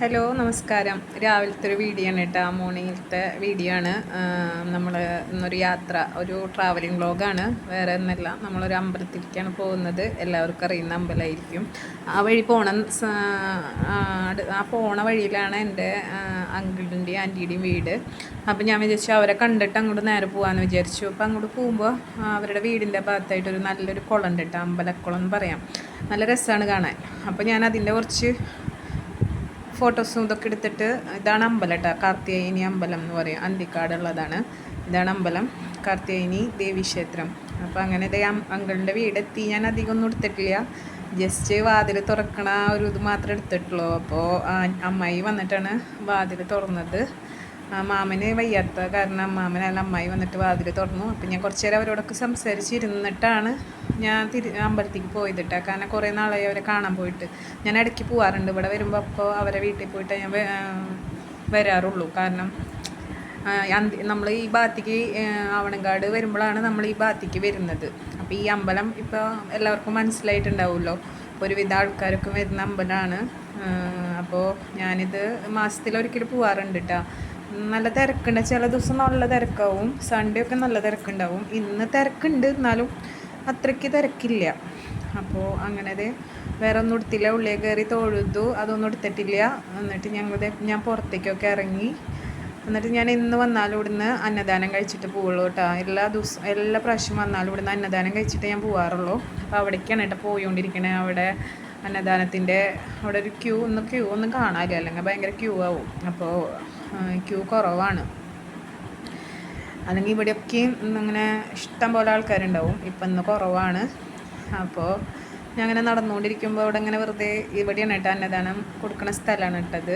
Hello നമസ്കാരം. രാവിലത്തെ ഒരു വീഡിയോ ആണ് കേട്ടോ, മോർണിംഗിലത്തെ വീഡിയോ ആണ്. നമ്മൾ ഇന്നൊരു യാത്ര, ഒരു ട്രാവലിംഗ് വ്ളോഗാണ്, വേറെ ഒന്നല്ല. നമ്മളൊരു അമ്പലത്തിലേക്കാണ് പോകുന്നത്. എല്ലാവർക്കും അറിയുന്ന അമ്പലമായിരിക്കും. ആ വഴി പോണ വഴിയിലാണ് എൻ്റെ അങ്കിളിൻ്റെയും ആൻറ്റിയുടെയും വീട്. അപ്പോൾ ഞാൻ വിചാരിച്ചു അവരെ കണ്ടിട്ട് അങ്ങോട്ട് നേരെ പോകാമെന്ന് വിചാരിച്ചു. അപ്പോൾ അങ്ങോട്ട് പോകുമ്പോൾ അവരുടെ വീടിൻ്റെ ഭാഗത്തായിട്ടൊരു നല്ലൊരു കുളം ഉണ്ട് കേട്ടോ, അമ്പലക്കുളം എന്ന് പറയാം. നല്ല രസമാണ് കാണാൻ. അപ്പോൾ ഞാൻ അതിൻ്റെ കുറച്ച് ഫോട്ടോസും ഇതൊക്കെ എടുത്തിട്ട്, ഇതാണ് അമ്പലം കേട്ടോ, കാർത്തികേയനി അമ്പലം എന്ന് പറയും, അന്തിക്കാടുള്ളതാണ്. ഇതാണ് അമ്പലം, കാർത്തികേയനി ദേവീക്ഷേത്രം. അപ്പോൾ അങ്ങനെ അങ്കിളിൻ്റെ വീടെത്തി. ഞാൻ അധികം ഒന്നും എടുത്തിട്ടില്ല, ജസ്റ്റ് വാതിൽ തുറക്കണ ഒരു ഇത് മാത്രമേ എടുത്തിട്ടുള്ളൂ. അപ്പോൾ അമ്മായി വന്നിട്ടാണ് വാതിൽ തുറന്നത്. മാമന് വയ്യാത്ത കാരണം മാമനല്ല അമ്മായി വന്നിട്ട് വാതിൽ തുറന്നു. അപ്പം ഞാൻ കുറച്ച് നേരം അവരോടൊക്കെ സംസാരിച്ചിരുന്നിട്ടാണ് ഞാൻ അമ്പലത്തേക്ക് പോയത് കേട്ടോ. കാരണം കുറേ നാളായി അവരെ കാണാൻ പോയിട്ട്. ഞാൻ ഇടയ്ക്ക് പോകാറുണ്ട് ഇവിടെ വരുമ്പോൾ. അപ്പോൾ അവരെ വീട്ടിൽ പോയിട്ട് ഞാൻ വരാറുള്ളൂ. കാരണം നമ്മൾ ഈ ഭാഗത്തേക്ക് ആവണങ്കാട് വരുമ്പോഴാണ് നമ്മൾ ഈ ഭാഗത്തേക്ക് വരുന്നത്. അപ്പോൾ ഈ അമ്പലം ഇപ്പോൾ എല്ലാവർക്കും മനസ്സിലായിട്ടുണ്ടാവുമല്ലോ, ഒരുവിധ ആൾക്കാരൊക്കെ വരുന്ന അമ്പലമാണ്. അപ്പോൾ ഞാനിത് മാസത്തിലൊരിക്കൽ പോകാറുണ്ട് കേട്ടോ. നല്ല തിരക്കുണ്ട്, ചില ദിവസം നല്ല തിരക്കാവും, സൺഡേ ഒക്കെ നല്ല തിരക്കുണ്ടാവും. ഇന്ന് തിരക്കുണ്ട്, എന്നാലും അത്രയ്ക്ക് തിരക്കില്ല. അപ്പോൾ അങ്ങനെ വേറെ ഒന്നും എടുത്തില്ല, ഉള്ളിൽ കയറി തൊഴുതു, അതൊന്നും എടുത്തിട്ടില്ല. എന്നിട്ട് ഞാൻ പുറത്തേക്കൊക്കെ ഇറങ്ങി. എന്നിട്ട് ഞാൻ ഇന്ന് വന്നാലും ഇവിടുന്ന് അന്നദാനം കഴിച്ചിട്ട് പോവുള്ളൂ കേട്ടോ. എല്ലാ പ്രാവശ്യം വന്നാലും ഇവിടുന്ന് അന്നദാനം കഴിച്ചിട്ട് ഞാൻ പോകാറുള്ളൂ. അപ്പോൾ അവിടേക്കാണ് കേട്ടോ പോയിക്കൊണ്ടിരിക്കണേ. അവിടെ അന്നദാനത്തിൻ്റെ അവിടെ ഒരു ക്യൂ ഒന്നും കാണാനില്ല, അല്ലെങ്കിൽ ഭയങ്കര ക്യൂ ആവും. അപ്പോൾ ക്യൂ കുറവാണ്. അല്ലെങ്കിൽ ഇവിടെയൊക്കെ ഇങ്ങനെ ഇഷ്ടം പോലെ ആൾക്കാരുണ്ടാവും. ഇപ്പം ഇന്ന് കുറവാണ്. അപ്പോൾ ഞാൻ അങ്ങനെ നടന്നുകൊണ്ടിരിക്കുമ്പോൾ അവിടെ ഇങ്ങനെ വെറുതെ, ഇവിടെയാണ് കേട്ടോ അന്നദാനം കൊടുക്കുന്ന സ്ഥലമാണ് ഇട്ടത്.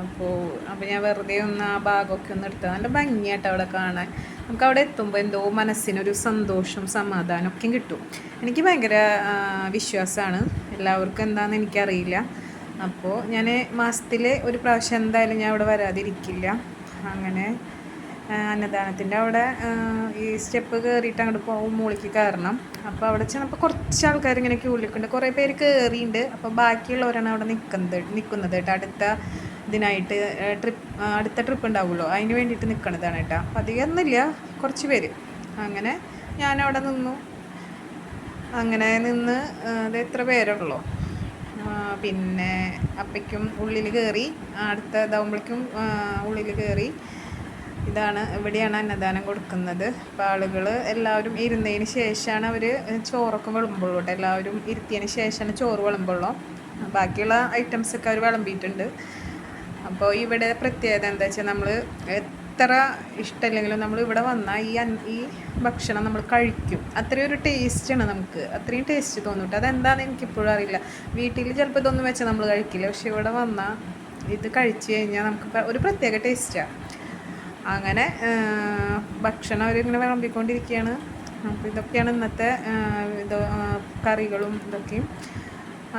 അപ്പോൾ ഞാൻ വെറുതെ ഒന്ന് ആ ഭാഗമൊക്കെ ഒന്ന് എടുത്തത്. നല്ല ഭംഗിയായിട്ട് അവിടെ കാണാൻ. നമുക്ക് അവിടെ എത്തുമ്പോൾ എന്തോ മനസ്സിനൊരു സന്തോഷം സമാധാനമൊക്കെ കിട്ടും. എനിക്ക് ഭയങ്കര വിശ്വാസമാണ്. എല്ലാവർക്കും എന്താണെന്ന് എനിക്കറിയില്ല. അപ്പോൾ ഞാൻ മാസത്തിൽ ഒരു പ്രാവശ്യം എന്തായാലും ഞാൻ അവിടെ വരാതിരിക്കില്ല. അങ്ങനെ അന്നദാനത്തിൻ്റെ അവിടെ ഈ സ്റ്റെപ്പ് കയറിയിട്ട് അങ്ങോട്ട് പോകും, മുകളിലേക്ക് കയറണം. അപ്പോൾ അവിടെ ചെന്നപ്പോൾ കുറച്ച് ആൾക്കാർ ഇങ്ങനെ ക്യൂലിക്കുണ്ട്, കുറേ പേര് കയറിയിട്ടുണ്ട്. അപ്പോൾ ബാക്കിയുള്ളവരാണ് അവിടെ നിൽക്കുന്നത് കേട്ടോ. അടുത്ത ട്രിപ്പ് ഉണ്ടാവുമല്ലോ, അതിന് വേണ്ടിയിട്ട് നിൽക്കണതാണ് കേട്ടോ. അപ്പോൾ അധികം ഒന്നുമില്ല, കുറച്ച് പേര്. അങ്ങനെ ഞാനവിടെ നിന്നു. അങ്ങനെ നിന്ന് അത് എത്ര പേരുള്ളൂ. പിന്നെ അപ്പയ്ക്കും ഉള്ളിൽ കയറി, അടുത്ത ഇതാവുമ്പോഴേക്കും ഉള്ളിൽ കയറി. ഇവിടെയാണ് അന്നദാനം കൊടുക്കുന്നത്. അപ്പോൾ ആളുകൾ എല്ലാവരും ഇരുന്നതിന് ശേഷമാണ് അവർ ചോറൊക്കെ വിളമ്പുള്ളൂ കേട്ടോ. എല്ലാവരും ഇരുത്തിയതിന് ശേഷമാണ് ചോറ് വിളമ്പുള്ളൂ. ബാക്കിയുള്ള ഐറ്റംസൊക്കെ അവർ വിളമ്പിയിട്ടുണ്ട്. അപ്പോൾ ഇവിടെ പ്രത്യേകത എന്താ വെച്ചാൽ, നമ്മൾ എത്ര ഇഷ്ടമില്ലെങ്കിലും നമ്മൾ ഇവിടെ വന്നാൽ ഈ ഭക്ഷണം നമ്മൾ കഴിക്കും. അത്രയും ഒരു ടേസ്റ്റാണ്, നമുക്ക് അത്രയും ടേസ്റ്റ് തോന്നിട്ട്. അതെന്താണെന്ന് എനിക്കിപ്പോഴും അറിയില്ല. വീട്ടിൽ ചിലപ്പോൾ ഇതൊന്നും വെച്ചാൽ നമ്മൾ കഴിക്കില്ല, പക്ഷെ ഇവിടെ വന്നാൽ ഇത് കഴിച്ച് കഴിഞ്ഞാൽ നമുക്ക് ഒരു പ്രത്യേക ടേസ്റ്റാണ്. അങ്ങനെ ഭക്ഷണം അവരിങ്ങനെ വിളമ്പിക്കൊണ്ടിരിക്കുകയാണ്. അപ്പോൾ ഇതൊക്കെയാണ് ഇന്നത്തെ കറികളും ഇതൊക്കെയും.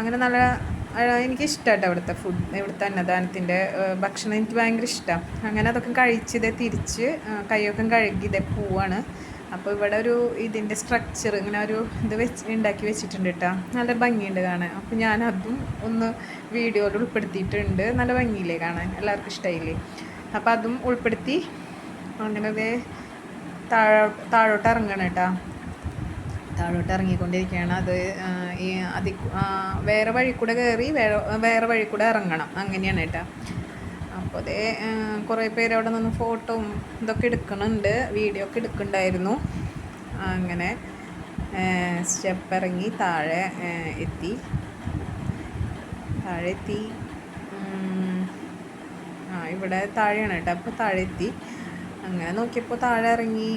അങ്ങനെ നല്ല എനിക്കിഷ്ടമായിട്ട് അവിടുത്തെ ഇവിടുത്തെ അന്നദാനത്തിൻ്റെ ഭക്ഷണം എനിക്ക് ഭയങ്കര ഇഷ്ടമാണ്. അങ്ങനെ അതൊക്കെ കഴിച്ച് തിരിച്ച് കൈയൊക്കെ കഴുകി പോവാണ്. അപ്പോൾ ഇവിടെ ഒരു ഇതിൻ്റെ സ്ട്രക്ചർ ഇങ്ങനെ ഒരു ഉണ്ടാക്കി വെച്ചിട്ടുണ്ട് കേട്ടോ. നല്ല ഭംഗിയുണ്ട് കാണാൻ. അപ്പോൾ ഞാനതും ഒന്ന് വീഡിയോയിൽ ഉൾപ്പെടുത്തിയിട്ടുണ്ട്. നല്ല ഭംഗിയില്ലേ കാണാൻ, എല്ലാവർക്കും ഇഷ്ടമായില്ലേ? അപ്പോൾ അതും ഉൾപ്പെടുത്തി അങ്ങനെ താഴോട്ട് ഇറങ്ങണം കേട്ടോ. താഴോട്ട് ഇറങ്ങിക്കൊണ്ടിരിക്കുകയാണ്. വേറെ വഴി കൂടെ കയറി വേറെ വഴി കൂടെ ഇറങ്ങണം, അങ്ങനെയാണ് കേട്ടോ. അപ്പോൾ കുറേ പേര് അവിടെ നിന്ന് ഫോട്ടോയും ഇതൊക്കെ എടുക്കുന്നുണ്ട്, വീഡിയോ ഒക്കെ എടുക്കുന്നുണ്ടായിരുന്നു. അങ്ങനെ സ്റ്റെപ്പ് ഇറങ്ങി താഴെ എത്തി. ഇവിടെ താഴെയാണ് കേട്ടോ. അപ്പോൾ താഴെ എത്തി. അങ്ങനെ നോക്കിയപ്പോൾ താഴെ ഇറങ്ങി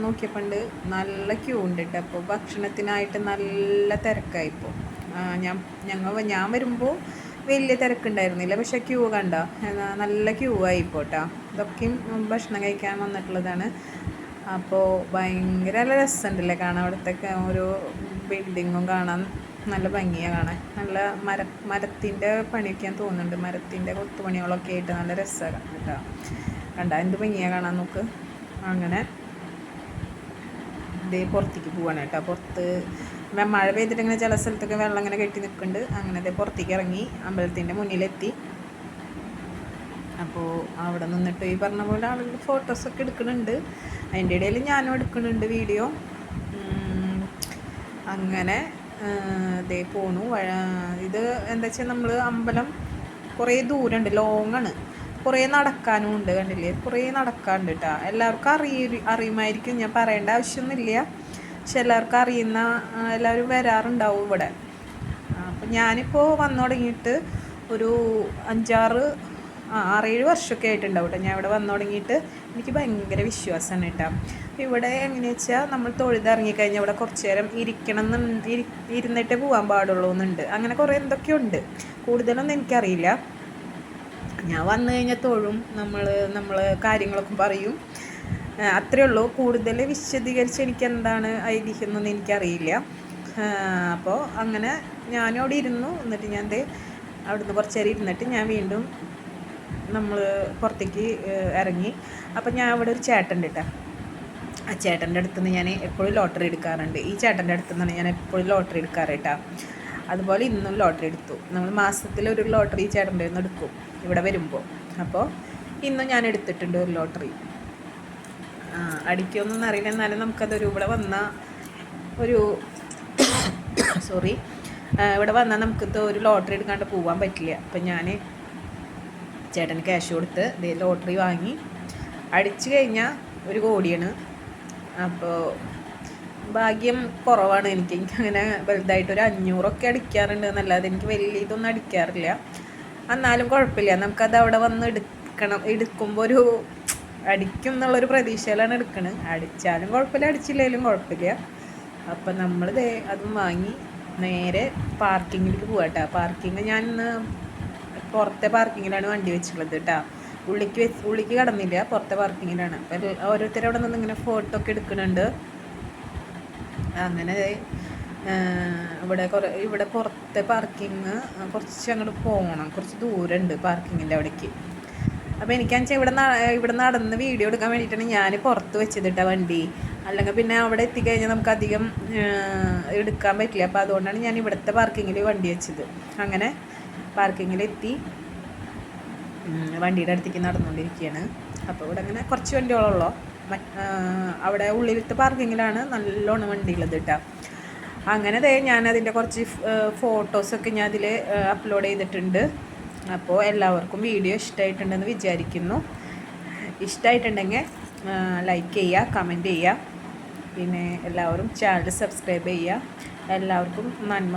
നോക്കിയപ്പോൾ നല്ല ക്യൂ ഉണ്ട് കേട്ടോ. അപ്പോൾ ഭക്ഷണത്തിനായിട്ട് നല്ല തിരക്കായിപ്പോൾ. ഞാൻ വരുമ്പോൾ വലിയ തിരക്കുണ്ടായിരുന്നില്ല, പക്ഷേ ക്യൂ കണ്ട നല്ല ക്യൂ ആയിപ്പോൾ കേട്ടോ. ഇതൊക്കെയും ഭക്ഷണം കഴിക്കാൻ വന്നിട്ടുള്ളതാണ്. അപ്പോൾ ഭയങ്കര നല്ല രസമുണ്ടല്ലേ കാണാൻ. അവിടുത്തെ ഓരോ ബിൽഡിങ്ങും കാണാൻ നല്ല ഭംഗിയാണ് കാണാൻ. നല്ല മരത്തിൻ്റെ പണിയൊക്കെയാൻ തോന്നുന്നുണ്ട്, മരത്തിൻ്റെ കൊത്തുപണികളൊക്കെ ആയിട്ട് നല്ല രസമാണ് കേട്ടോ. എന്ത് ഭംഗിയാണ് കാണാൻ നോക്ക്. അങ്ങനെ പുറത്തേക്ക് പോവാണ് കേട്ടോ. പുറത്ത് മഴ പെയ്തിട്ട് ഇങ്ങനെ ചില സ്ഥലത്തൊക്കെ വെള്ളം ഇങ്ങനെ കെട്ടി നിൽക്കുന്നുണ്ട്. അങ്ങനെ പുറത്തേക്ക് ഇറങ്ങി അമ്പലത്തിൻ്റെ മുന്നിലെത്തി. അപ്പോൾ അവിടെ നിന്നിട്ട് ഈ പറഞ്ഞ പോലെ ആളുകൾ ഫോട്ടോസൊക്കെ എടുക്കുന്നുണ്ട്. അതിൻ്റെ ഇടയിൽ ഞാനും എടുക്കുന്നുണ്ട് വീഡിയോ. അങ്ങനെ ഇതേ പോണു. ഇത് എന്താ വെച്ചാൽ നമ്മൾ അമ്പലം കുറേ ദൂരമുണ്ട്, ലോങ്ങാണ്, കുറേ നടക്കാനും ഉണ്ട്. കണ്ടില്ലേ, കുറേ നടക്കാനുണ്ട് കേട്ടോ. എല്ലാവർക്കും അറിയുമായിരിക്കും, ഞാൻ പറയേണ്ട ആവശ്യമൊന്നുമില്ല. പക്ഷെ എല്ലാവർക്കും അറിയുന്ന എല്ലാവരും വരാറുണ്ടാവും ഇവിടെ. അപ്പം ഞാനിപ്പോൾ വന്നു തുടങ്ങിയിട്ട് ഒരു 6-7 വർഷമൊക്കെ ആയിട്ടുണ്ടാവും കേട്ടോ. ഞാൻ ഇവിടെ വന്നു തുടങ്ങിയിട്ട് എനിക്ക് ഭയങ്കര വിശ്വാസമാണ് കേട്ടോ. ഇവിടെ എങ്ങനെയാ വെച്ചാൽ നമ്മൾ തൊഴുതിറങ്ങിക്കഴിഞ്ഞാൽ ഇവിടെ കുറച്ച് നേരം ഇരുന്നിട്ടേ പോകാൻ പാടുള്ളൂ എന്നുണ്ട്. അങ്ങനെ കുറേ എന്തൊക്കെയുണ്ട്, കൂടുതലൊന്നും എനിക്കറിയില്ല. ഞാൻ വന്നു കഴിഞ്ഞാൽ തൊഴും, നമ്മൾ കാര്യങ്ങളൊക്കെ പറയും, അത്രയേ ഉള്ളൂ. കൂടുതൽ വിശദീകരിച്ച് എനിക്ക് എന്താണ് ഐതിഹ്യം എന്നൊന്നും എനിക്കറിയില്ല. അപ്പോൾ അങ്ങനെ ഞാനും അവിടെ ഇരുന്നു. എന്നിട്ട് ഞാൻ അവിടുന്ന് കുറച്ച് നേരം ഇരുന്നിട്ട് ഞാൻ വീണ്ടും നമ്മൾ പുറത്തേക്ക് ഇറങ്ങി. അപ്പം ഞാൻ അവിടെ ഒരു ചേട്ടൻ കേട്ടോ. ആ ചേട്ടൻ്റെ അടുത്ത് നിന്ന് ഞാൻ എപ്പോഴും ലോട്ടറി എടുക്കാറുണ്ട്. ഈ ചേട്ടൻ്റെ അടുത്ത് നിന്നാണ് ഞാൻ എപ്പോഴും ലോട്ടറി എടുക്കാറ് കേട്ടോ. അതുപോലെ ഇന്നും ലോട്ടറി എടുത്തു. നമ്മൾ മാസത്തിലൊരു ലോട്ടറി ഈ ചേട്ടൻ്റെ നിന്ന് എടുക്കും ഇവിടെ വരുമ്പോൾ. അപ്പോൾ ഇന്നും ഞാൻ എടുത്തിട്ടുണ്ട് ഒരു ലോട്ടറി. അടിക്കുമെന്നൊന്നും അറിയില്ല, എന്നാലും നമുക്കതൊരു ഇവിടെ വന്ന ഒരു ഇവിടെ വന്നാൽ നമുക്കിത് ഒരു ലോട്ടറി എടുക്കാണ്ട് പോകാൻ പറ്റില്ല. അപ്പം ഞാൻ ചേട്ടന് ക്യാഷ് കൊടുത്ത് ലോട്ടറി വാങ്ങി. അടിച്ചു കഴിഞ്ഞാൽ 1 കോടിയാണ്. അപ്പോൾ ഭാഗ്യം കുറവാണ് എനിക്കങ്ങനെ വലുതായിട്ടൊരു 500 അടിക്കാറുണ്ട് എന്നല്ലാതെ എനിക്ക് വലിയ ഇതൊന്നും അടിക്കാറില്ല. എന്നാലും കുഴപ്പമില്ല, നമുക്കത് അവിടെ വന്ന് എടുക്കുമ്പോൾ ഒരു അടിക്കും എന്നുള്ളൊരു പ്രതീക്ഷയിലാണ് എടുക്കണത്. അടിച്ചാലും കുഴപ്പമില്ല, അടിച്ചില്ലെങ്കിലും കുഴപ്പമില്ല. അപ്പം നമ്മൾ അതും വാങ്ങി നേരെ പാർക്കിങ്ങിലേക്ക് പോകാം കേട്ടോ. പാർക്കിങ് ഞാൻ പുറത്തെ പാർക്കിങ്ങിലാണ് വണ്ടി വെച്ചിട്ടുള്ളത് കേട്ടോ. ഉള്ളിക്ക് കടന്നില്ല, പുറത്തെ പാർക്കിങ്ങിലാണ്. അപ്പം ഓരോരുത്തരും അവിടെ നിന്ന് ഇങ്ങനെ ഫോട്ടോ ഒക്കെ എടുക്കുന്നുണ്ട്. അങ്ങനെ ഇവിടെ പുറത്തെ പാർക്കിങ് കുറച്ച് അങ്ങോട്ട് പോകണം, കുറച്ച് ദൂരമുണ്ട് പാർക്കിങ്ങിൻ്റെ അവിടേക്ക്. അപ്പോൾ എനിക്കാണെന്ന് വെച്ചാൽ ഇവിടെ നടന്ന് വീഡിയോ എടുക്കാൻ വേണ്ടിയിട്ടാണ് ഞാൻ പുറത്ത് വെച്ചതിട്ട വണ്ടി. അല്ലെങ്കിൽ പിന്നെ അവിടെ എത്തിക്കഴിഞ്ഞാൽ നമുക്ക് അധികം എടുക്കാൻ പറ്റില്ല. അപ്പോൾ അതുകൊണ്ടാണ് ഞാൻ ഇവിടുത്തെ പാർക്കിങ്ങിൽ വണ്ടി വെച്ചത്. അങ്ങനെ പാർക്കിങ്ങിലെത്തി വണ്ടിയുടെ അടുത്തേക്ക് നടന്നുകൊണ്ടിരിക്കുകയാണ്. അപ്പോൾ ഇവിടെ അങ്ങനെ കുറച്ച് വണ്ടികളുള്ളൂ. അവിടെ ഉള്ളിലത്തെ പാർക്കിങ്ങിലാണ് നല്ലോണം വണ്ടിയുള്ളത് കേട്ടോ. അങ്ങനെ ഞാനതിൻ്റെ കുറച്ച് ഫോട്ടോസൊക്കെ ഞാൻ അതിൽ അപ്ലോഡ് ചെയ്തിട്ടുണ്ട്. അപ്പോൾ എല്ലാവർക്കും വീഡിയോ ഇഷ്ടമായിട്ടുണ്ടെന്ന് വിചാരിക്കുന്നു. ഇഷ്ടമായിട്ടുണ്ടെങ്കിൽ ലൈക്ക് ചെയ്യുക, കമൻറ്റ് ചെയ്യുക. പിന്നെ എല്ലാവരും ചാനൽ സബ്സ്ക്രൈബ് ചെയ്യുക. എല്ലാവർക്കും നന്മ